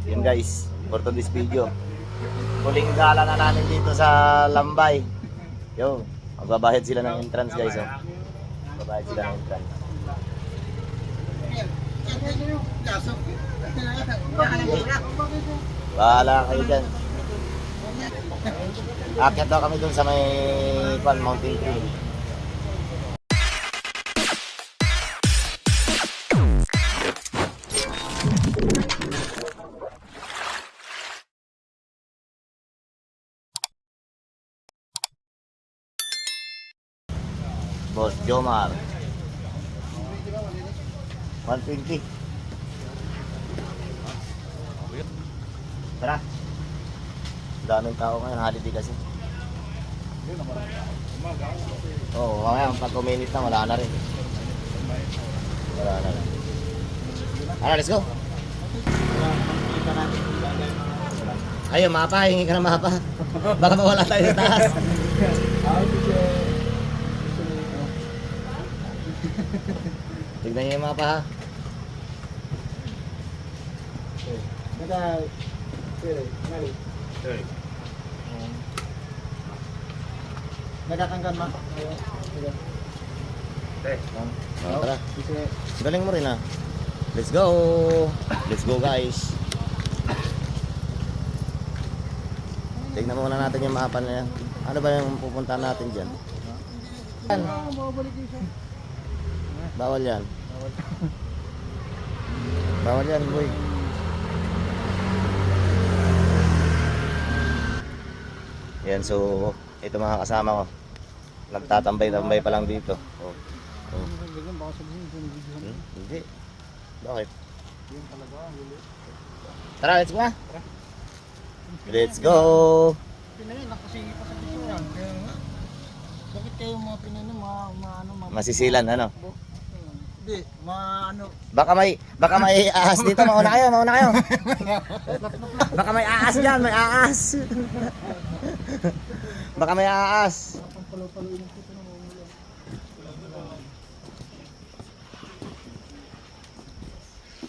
Yun guys, for today's video. Huling gala na namin dito sa Lambay. Yo, magbabayad sila ng entrance guys. Oh. Magbabayad sila ng entrance. Bahala kayo dyan. Akyat daw kami dun sa may Mountain View. Boss Jomar 120. Tara. Daming tao ngayon, holiday kasi. Oo, mamaya pag kuminit na wala na rin. Wala na rin. Ano, let's go. Ayun, mapa, hingi ka ng mapa. Baka mawala tayo sa taas. Tignan niyo yung mapa ha. Nagkakanggan ma. Tara. Galing mo rin ha. Let's go. Let's go guys. Tignan muna natin yung mapa na yan. Ano ba yung pupuntahan natin dyan? Bawal yan. Bawal yan boy. Yan, so ito mga kasama ko. Nagtatambay-tambay pa lang dito. Oh. Oh. Hindi. Bakit? Tara, let's go. Let's go. Pinay nakasingi pa sa dito yan. Bakit kayo mga Pinay na Masisilan ano? Hindi, Baka may ahas dito, mauna kayo. Baka may ahas diyan, may ahas. Baka may ahas.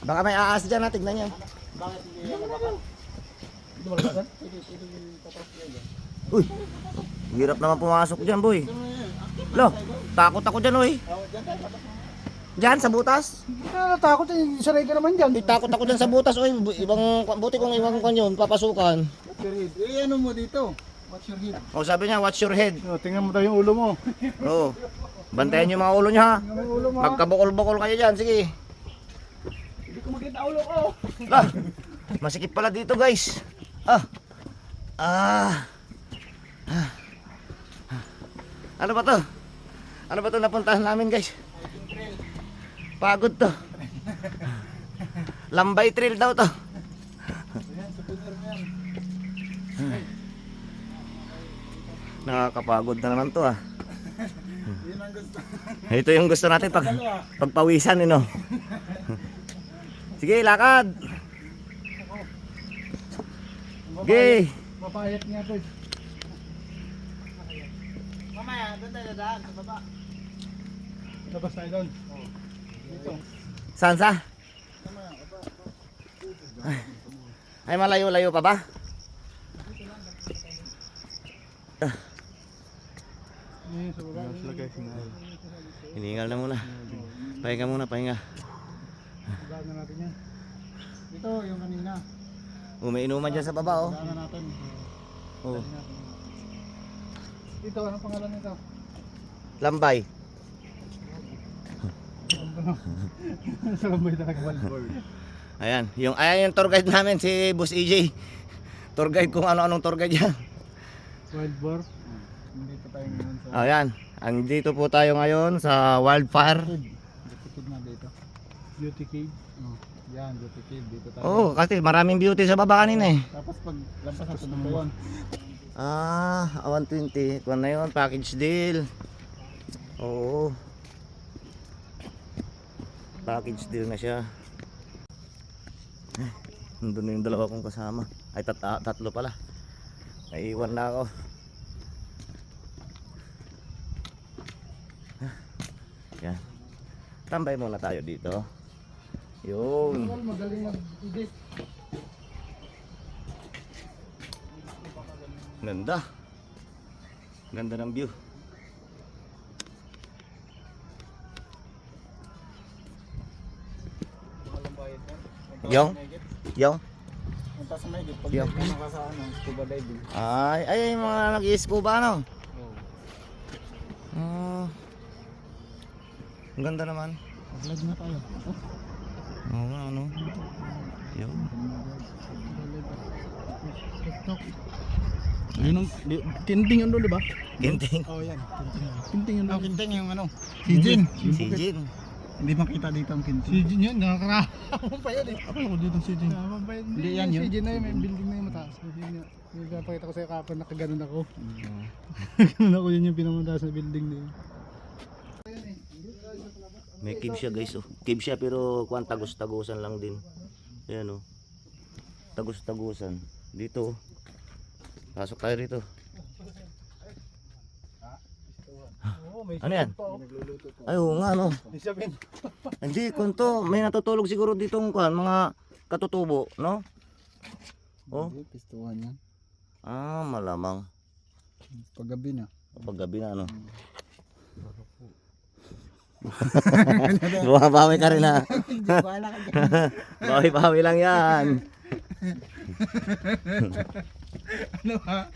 Baka may ahas diyan, ha, tignan niyo. Bakit hindi yan nabaka? Hindi malakasan? Uy. Hirap naman pumasok diyan, boy. Lo, takot ako diyan, oy. Diyan sa butas? Hindi ka natakot, saray ka naman dyan. Takot ako diyan sa butas, oy. Buti kung ibang kanyon papasukan. What's your head? Ano mo dito? What's your head? Oh, sabi niya, watch your head. Tingnan mo tayo yung ulo mo. Oo. Bantayan niyo mga ulo niyo, ha. Tingnan mo yung ulo mo. Magkabukol-bukol kayo diyan, sige. Hindi ko makita ulo ko. Ah, masikip pala dito, guys. Ah. Ano ba to? Ano ba to napuntahan namin, guys? Pagod to. Lambay trail daw to. Nakakapagod na naman to, ah. Yun ang gusto. Ito yung gusto natin pagpawisan, no? Sige, lakad. Sige. Mapayat niya to. Mamaya, doon tayo dadaan sa baba. Labas tayo doon. Dito. Saan sa? Ay, malayo-layo pa ba? Sa baba. Hiningal na muna. Pahinga muna, pahinga. Dadaan na natin yan. Ito, yung kanina. Umiinuman dyan sa baba, oh. Dadaan na natin. Oh. Ito, anong pangalan nito? Lambay. Sa lambay talaga. Ayan, yung tour guide namin si Boss EJ. Tour guide kung ano-anong tour guide yan. Wild boar. Nandito tayo ngayon sa Ayan, andito po tayo ngayon sa Wildfire. Beauty Cave na dito. Beauty Cave. Oh, yan, Beauty Cave dito tayo. Oo, kasi maraming beauty sa baba kanina eh. Tapos pag lampas natin ng buwan. 120. Kung na yun, package deal. Oo. Package deal na siya. Nandun na yung dalawa kong kasama. Ay, tatlo pala. Naiiwan na ako. Yan. Tambay muna tayo dito. Yun. Magaling mag-edit. Ganda. Ganda ng view. Walang bayad yan. Yung? Yung? Punta sa may pag Yung. ka sa scuba diving. Ay, yung mga nag-i-scuba ano? Oo. Ang ganda naman. Vlog na tayo. Oo nga, ano? Yung. TikTok. Ayun ang kinting yun doon, di ba? Ginting. Oh, yan. Kinting yun. Oh, kinting yung ano. Si Jin. Si Jin. Hindi makita dito ang kinting. Si Jin yun, nakakarahamon pa yun eh. Ako lang dito si Jin. Hindi yan yun. Si Jin na yun, may building na yung mataas. Yung napakita ko sa'yo kapag nakaganon ako. Ganun ako, yun yung pinamataas na building na yun. May cave siya guys oh. Cave siya pero kuwan tagos-tagusan lang din. Ayan oh. Tagos-tagusan. Dito oh. Pasok tayo dito. Ano yan? Ay oo nga no. Hindi kunto, may natutulog siguro dito ng kuwan, mga katutubo, no? Oh. Pistuhan yan. Malamang. Paggabi na. Kapag gabi na ano. Bumabawi ka rin ha. Bawi-bawi lang yan. Ano ha?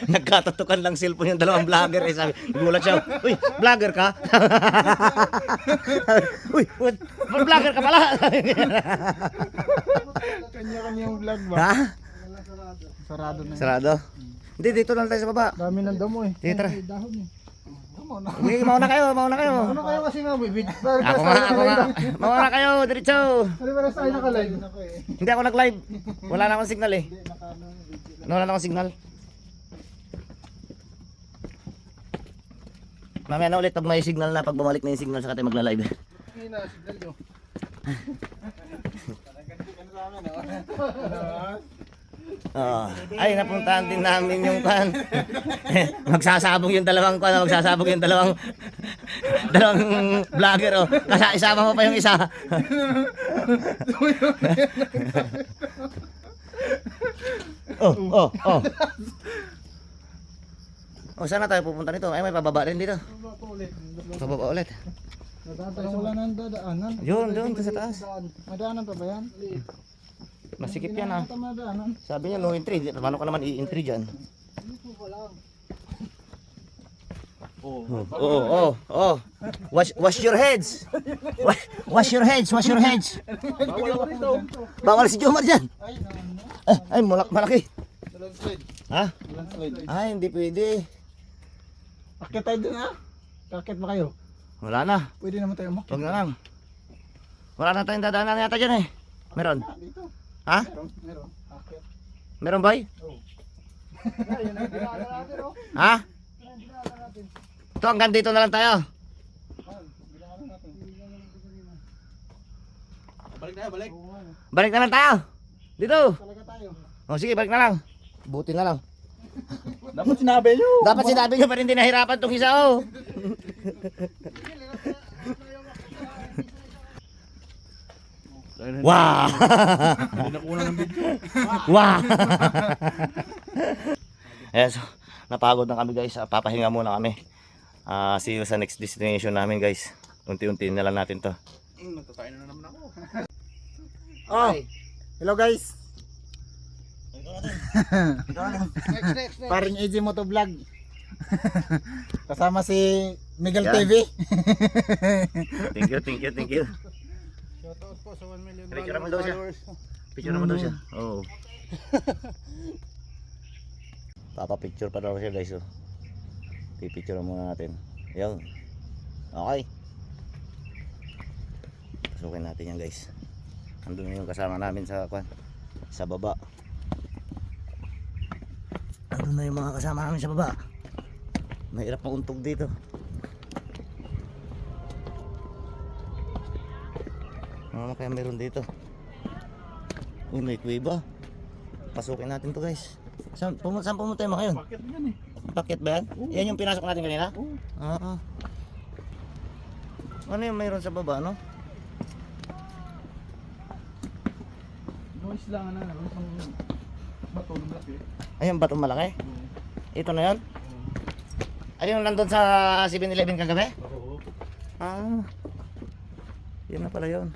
Nagkatatukan lang cellphone yung dalawang vlogger eh. Sabi, gulat siya. Uy, vlogger ka? Uy, vlogger ka pala? Kanya-kanyang vlog ba? Ha? Sarado na yun. Sarado? Hindi, dito lang tayo sa baba. Dami ng damo eh. Sige, tara. May dahon eh. Mauna. Uy, mauna kayo. Ano kayo kasi nga, bibig? Ako nga. Mauna kayo, diretso. Ano ba nasa tayo naka-live? Hindi ako nag-live. Wala na akong signal eh. Wala na akong signal. Mamaya na ulit pag may signal na, pag bumalik na yung signal saka tayo magla-live. Ngayon na, signal nyo. Ay, napuntahan din namin yung kan. Magsasabog yung dalawang kan, magsasabog yung dalawang vlogger oh. Kasi isama mo pa yung isa. Oh. Oh, saan na tayo pupunta nito? Ay, may pababa rin dito. Pababa ulit. Wala nang dadaanan. Yun, sa taas. Madaanan pa ba yan? Masikip yan ah. Madaanan. Sabi niya no entry. Paano ka naman i-entry dyan? Oh. Wash your heads. Wash your heads. Bawal si Jomar dyan. Ay, malaki. Ha? Ay, hindi pwede. Akit tayo dun ha? Akit ba kayo? Wala na. Pwede naman tayo umakit. Huwag na lang. Wala na tayong dadaanan yata dyan eh. Meron? Dito. Ha? Meron. Akit. Meron ba? Ayun ang dinaanan natin oh. Ha? Ito, hanggang dito na lang tayo. Dinaanan natin. Balik. Balik na lang tayo. Dito. Talaga tayo. O sige, balik na lang. Buti na lang. Dapat sinabi nyo. Dapat sinabi nyo pa rin din nahirapan itong isa oh. Wow! Hindi na kunan ng video. Wow! Ayan, so, napagod na kami guys. Papahinga muna kami. See you sa next destination namin guys. Unti-unti na lang natin to. Natatayin na naman ako. Oh! Hello guys. Next. Paring AJ Motovlog. Kasama si Miguel Yan. TV. Thank you. Shoutout po sa 1 million Picture naman daw siya. Picture naman daw siya. Oo. Papa-picture pa daw siya guys oh. Pipicture muna natin. Yun. Okay. Pasukin natin yan guys. Andun na yung kasama namin sa kwan. Sa baba. Andun na yung mga kasama namin sa baba. Mahirap mauntog dito. Ano kaya meron dito? Uy, may kuweba. Pasukin natin to guys. Saan pumunta tayo ngayon? Bakit yan eh? Bakit ba yan? Yan yung pinasok natin kanina? Oo. Ano yung mayroon sa baba, no? isla nga na, isang bato ng laki. Ayun, batong malaki. Ito na yun? Ayun, nandun sa 7-Eleven kagabi? Oo. Ah, yun na pala yun.